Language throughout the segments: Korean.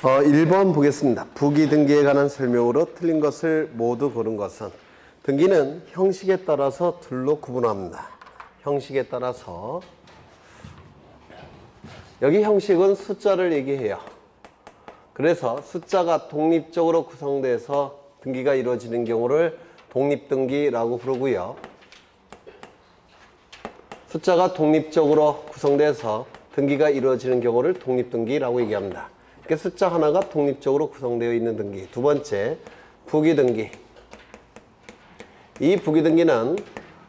1번 보겠습니다. 부기 등기에 관한 설명으로 틀린 것을 모두 고른 것은 등기는 형식에 따라서 둘로 구분합니다. 형식에 따라서 여기 형식은 숫자를 얘기해요. 그래서 숫자가 독립적으로 구성돼서 등기가 이루어지는 경우를 독립등기라고 부르고요. 숫자가 독립적으로 구성돼서 등기가 이루어지는 경우를 독립등기라고 얘기합니다. 그러니까 숫자 하나가 독립적으로 구성되어 있는 등기. 두 번째, 부기등기. 이 부기등기는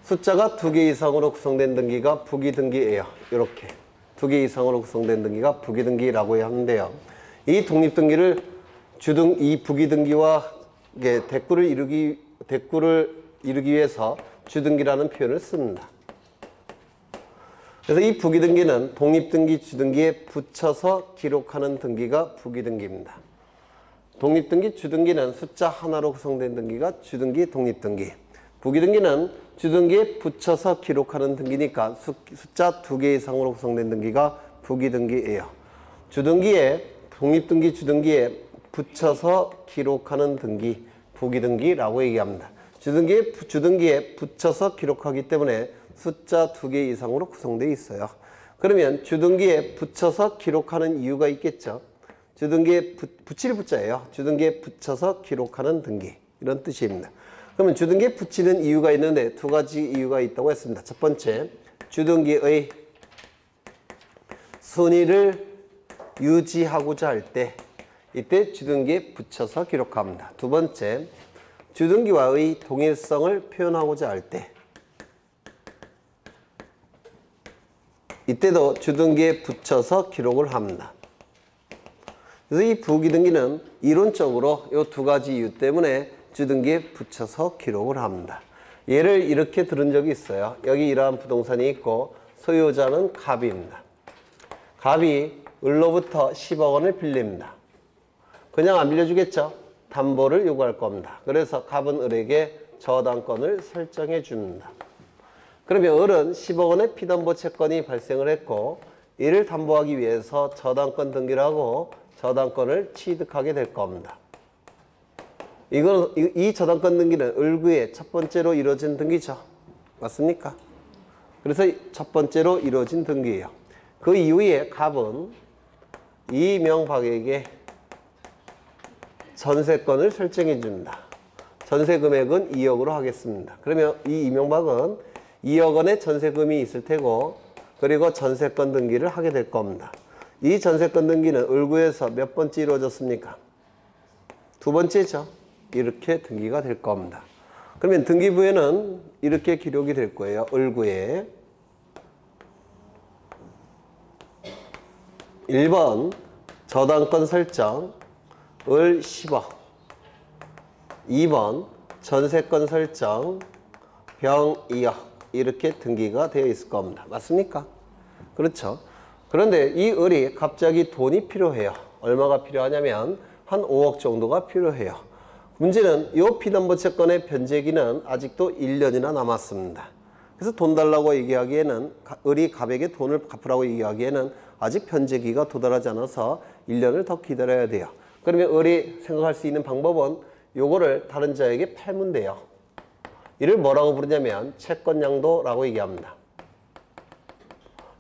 숫자가 2개 이상으로 구성된 등기가 부기등기예요. 이렇게 2개 이상으로 구성된 등기가 부기등기라고 하는데요. 이 독립등기를 이 부기등기와 대꾸를 이루기 위해서 주등기라는 표현을 씁니다. 그래서 이 부기등기는 독립등기, 주등기에 붙여서 기록하는 등기가 부기등기입니다. 독립등기, 주등기는 숫자 하나로 구성된 등기가 주등기, 독립등기. 부기등기는 주등기에 붙여서 기록하는 등기니까 숫자 2개 이상으로 구성된 등기가 부기등기예요. 주등기에, 독립등기, 주등기에 붙여서 기록하는 등기, 부기등기라고 얘기합니다. 주등기에 붙여서 기록하기 때문에 숫자 2개 이상으로 구성되어 있어요. 그러면 주등기에 붙여서 기록하는 이유가 있겠죠. 주등기에 붙일 붙자예요. 주등기에 붙여서 기록하는 등기, 이런 뜻입니다. 그러면 주등기에 붙이는 이유가 있는데 2가지 이유가 있다고 했습니다. 첫 번째, 주등기의 순위를 유지하고자 할 때 이때 주등기에 붙여서 기록합니다. 두 번째, 주등기와의 동일성을 표현하고자 할 때 이때도 주등기에 붙여서 기록을 합니다. 그래서 이 부기등기는 이론적으로 이 2가지 이유 때문에 주등기에 붙여서 기록을 합니다. 예를 이렇게 들은 적이 있어요. 여기 이러한 부동산이 있고 소유자는 갑입니다. 갑이 을로부터 10억 원을 빌립니다. 그냥 안 빌려주겠죠? 담보를 요구할 겁니다. 그래서 갑은 을에게 저당권을 설정해 줍니다. 그러면 을은 10억 원의 피담보 채권이 발생을 했고 이를 담보하기 위해서 저당권 등기를 하고 저당권을 취득하게 될 겁니다. 이 저당권 등기는 을구의 첫 번째로 이루어진 등기죠. 맞습니까? 그래서 첫 번째로 이루어진 등기예요. 그 이후에 갑은 이명박에게 전세권을 설정해 줍니다. 전세 금액은 2억으로 하겠습니다. 그러면 이 이명박은 2억 원의 전세금이 있을 테고 그리고 전세권 등기를 하게 될 겁니다. 이 전세권 등기는 을구에서 몇 번째 이루어졌습니까? 2번째죠. 이렇게 등기가 될 겁니다. 그러면 등기부에는 이렇게 기록이 될 거예요. 을구에 1번 저당권 설정 을 10억 2번 전세권 설정 병 2억 이렇게 등기가 되어 있을 겁니다. 맞습니까? 그렇죠. 그런데 이 을이 갑자기 돈이 필요해요. 얼마가 필요하냐면 한 5억 정도가 필요해요. 문제는 이 피담보 채권의 변제기는 아직도 1년이나 남았습니다. 그래서 돈 달라고 얘기하기에는 을이 갑에게 돈을 갚으라고 얘기하기에는 아직 변제기가 도달하지 않아서 1년을 더 기다려야 돼요. 그러면 을이 생각할 수 있는 방법은 요거를 다른 자에게 팔면 돼요. 이를 뭐라고 부르냐면 채권양도라고 얘기합니다.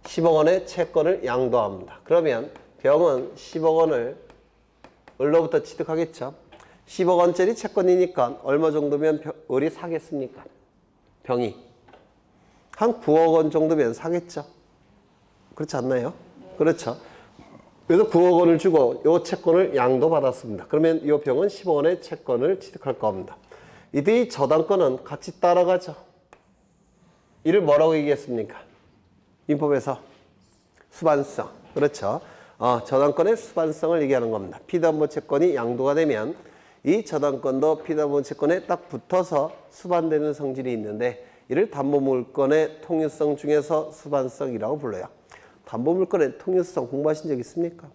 10억 원의 채권을 양도합니다. 그러면 병은 10억 원을 을로부터 취득하겠죠. 10억 원짜리 채권이니까 얼마 정도면 을이 사겠습니까? 병이. 한 9억 원 정도면 사겠죠. 그렇지 않나요? 그렇죠. 그래서 9억 원을 주고 이 채권을 양도받았습니다. 그러면 이 병은 10억 원의 채권을 취득할 겁니다. 이때 이 저당권은 같이 따라가죠. 이를 뭐라고 얘기했습니까? 민법에서 수반성. 그렇죠. 저당권의 수반성을 얘기하는 겁니다. 피담보 채권이 양도가 되면 이 저당권도 피담보 채권에 딱 붙어서 수반되는 성질이 있는데 이를 담보물권의 통유성 중에서 수반성이라고 불러요. 담보물권의 통유성 공부하신 적 있습니까?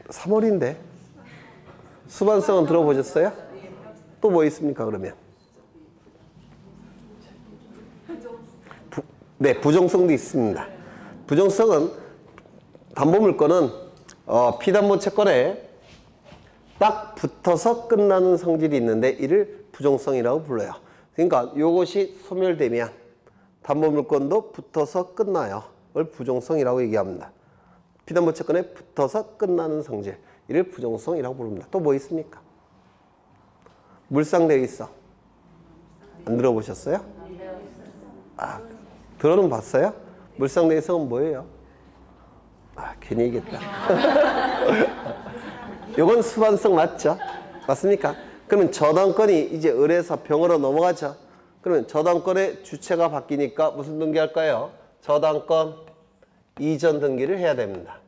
3월인데 수반성은 들어보셨어요? 또 뭐 있습니까 그러면? 부정성도 있습니다. 부정성은 담보물권은 피담보 채권에 딱 붙어서 끝나는 성질이 있는데 이를 부종성이라고 불러요. 그러니까 이것이 소멸되면 담보물권도 붙어서 끝나요. 이걸 부종성이라고 얘기합니다. 피담보 채권에 붙어서 끝나는 성질, 이를 부종성이라고 부릅니다. 또 뭐 있습니까? 물상되어 있어. 안 들어보셨어요? 들어는 봤어요? 물상되어 있어는 뭐예요? 괜히 얘기했다. 요건 수반성 맞죠? 맞습니까? 그러면 저당권이 이제 을에서 병으로 넘어가죠. 그러면 저당권의 주체가 바뀌니까 무슨 등기할까요? 저당권 이전 등기를 해야 됩니다.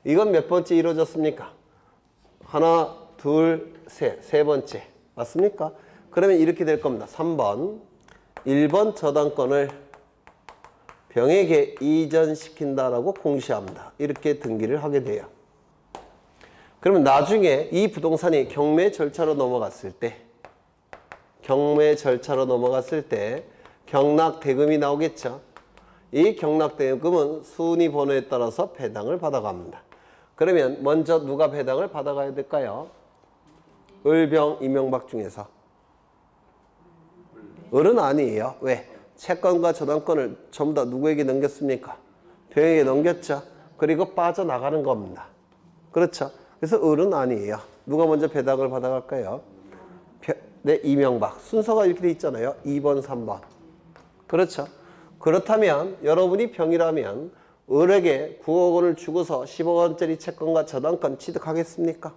이건 몇 번째 이루어졌습니까? 하나, 둘, 셋. 세 번째. 맞습니까? 그러면 이렇게 될 겁니다. 3번. 1번 저당권을 병에게 이전시킨다라고 공시합니다. 이렇게 등기를 하게 돼요. 그러면 나중에 이 부동산이 경매 절차로 넘어갔을 때 경락대금이 나오겠죠. 이 경락대금은 순위 번호에 따라서 배당을 받아갑니다. 그러면 먼저 누가 배당을 받아가야 될까요? 을, 병, 이명박 중에서. 을은 아니에요. 왜? 채권과 저당권을 전부 다 누구에게 넘겼습니까? 병에게 넘겼죠. 그리고 빠져나가는 겁니다. 그렇죠. 그래서 을은 아니에요. 누가 먼저 배당을 받아갈까요? 네, 이명박. 순서가 이렇게 돼 있잖아요. 2번, 3번. 그렇죠. 그렇다면 여러분이 병이라면 을에게 9억 원을 주고서 10억 원짜리 채권과 저당권 취득하겠습니까?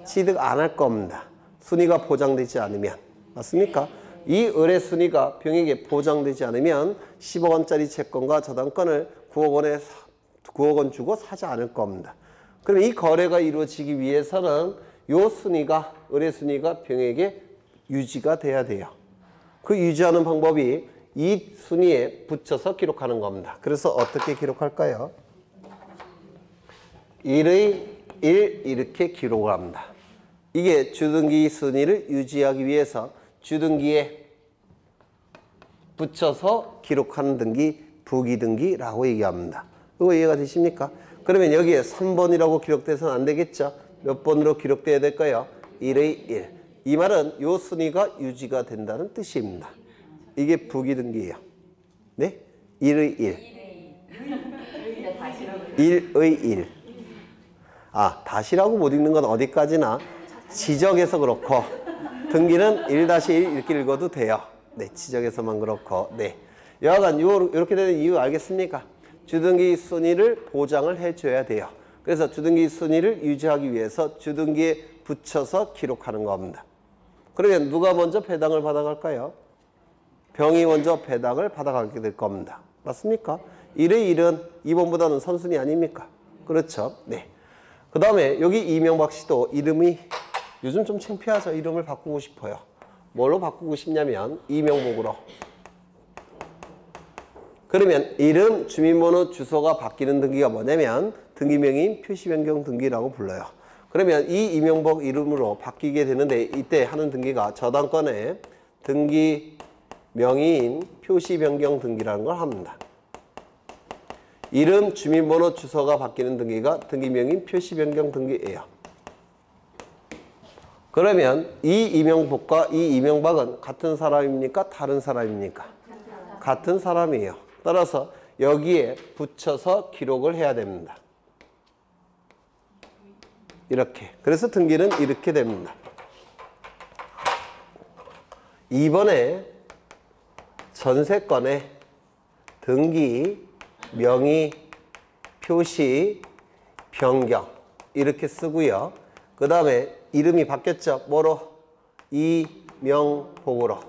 취득 안 할 겁니다. 순위가 보장되지 않으면. 맞습니까? 이 을의 순위가 병에게 보장되지 않으면 10억 원짜리 채권과 저당권을 9억 원 주고 사지 않을 겁니다. 그럼 이 거래가 이루어지기 위해서는 요 순위가, 을의 순위가 병에게 유지가 돼야 돼요. 그 유지하는 방법이 이 순위에 붙여서 기록하는 겁니다. 그래서 어떻게 기록할까요? 1의 1 이렇게 기록을 합니다. 이게 주등기 순위를 유지하기 위해서 주등기에 붙여서 기록하는 등기, 부기등기라고 얘기합니다. 이거 이해가 되십니까? 그러면 여기에 3번이라고 기록돼서는 안 되겠죠? 몇 번으로 기록돼야 될까요? 1의 1. 이 말은 요 순위가 유지가 된다는 뜻입니다. 이게 부기등기예요. 네? 1의 1. 1의 1. 다시라고 못 읽는 건 어디까지나 지적해서 그렇고 등기는 1-1 이렇게 읽어도 돼요. 네, 지적해서만 그렇고. 네. 여하간 이렇게 되는 이유 알겠습니까? 주등기 순위를 보장을 해줘야 돼요. 그래서 주등기 순위를 유지하기 위해서 주등기에 붙여서 기록하는 겁니다. 그러면 누가 먼저 배당을 받아갈까요? 병이 먼저 배당을 받아가게 될 겁니다. 맞습니까? 1의 1은 2번보다는 선순위 아닙니까? 그렇죠. 네. 그 다음에 여기 이명박 씨도 이름이 요즘 좀 창피하죠. 이름을 바꾸고 싶어요. 뭘로 바꾸고 싶냐면 이명복으로. 그러면 이름, 주민번호, 주소가 바뀌는 등기가 뭐냐면 등기명의인 표시변경 등기라고 불러요. 그러면 이 이명복 이름으로 바뀌게 되는데 이때 하는 등기가 저당권의 등기명의인 표시변경 등기라는 걸 합니다. 이름, 주민번호, 주소가 바뀌는 등기가 등기명의인 표시변경 등기예요. 그러면 이 이명복과 이 이명박은 같은 사람입니까? 다른 사람입니까? 같은 사람이에요. 따라서 여기에 붙여서 기록을 해야 됩니다. 이렇게. 그래서 등기는 이렇게 됩니다. 이번에 전세권의 등기, 명의, 표시, 변경 이렇게 쓰고요. 그 다음에 이름이 바뀌었죠. 뭐로? 이명복으로.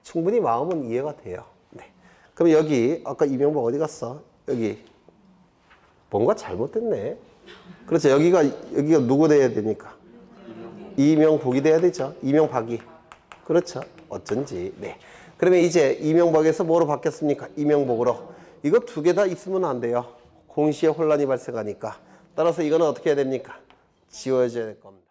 충분히 마음은 이해가 돼요. 네. 그럼 여기 아까 이명복 어디 갔어? 여기 뭔가 잘못됐네. 그렇죠. 여기가 누구 돼야 됩니까? 이명복이 돼야 되죠. 이명박이. 그렇죠. 어쩐지. 네. 그러면 이제 이명박에서 뭐로 바뀌었습니까? 이명복으로. 이거 두 개 다 있으면 안 돼요. 공시에 혼란이 발생하니까. 따라서 이거는 어떻게 해야 됩니까? 지워져야 될 겁니다.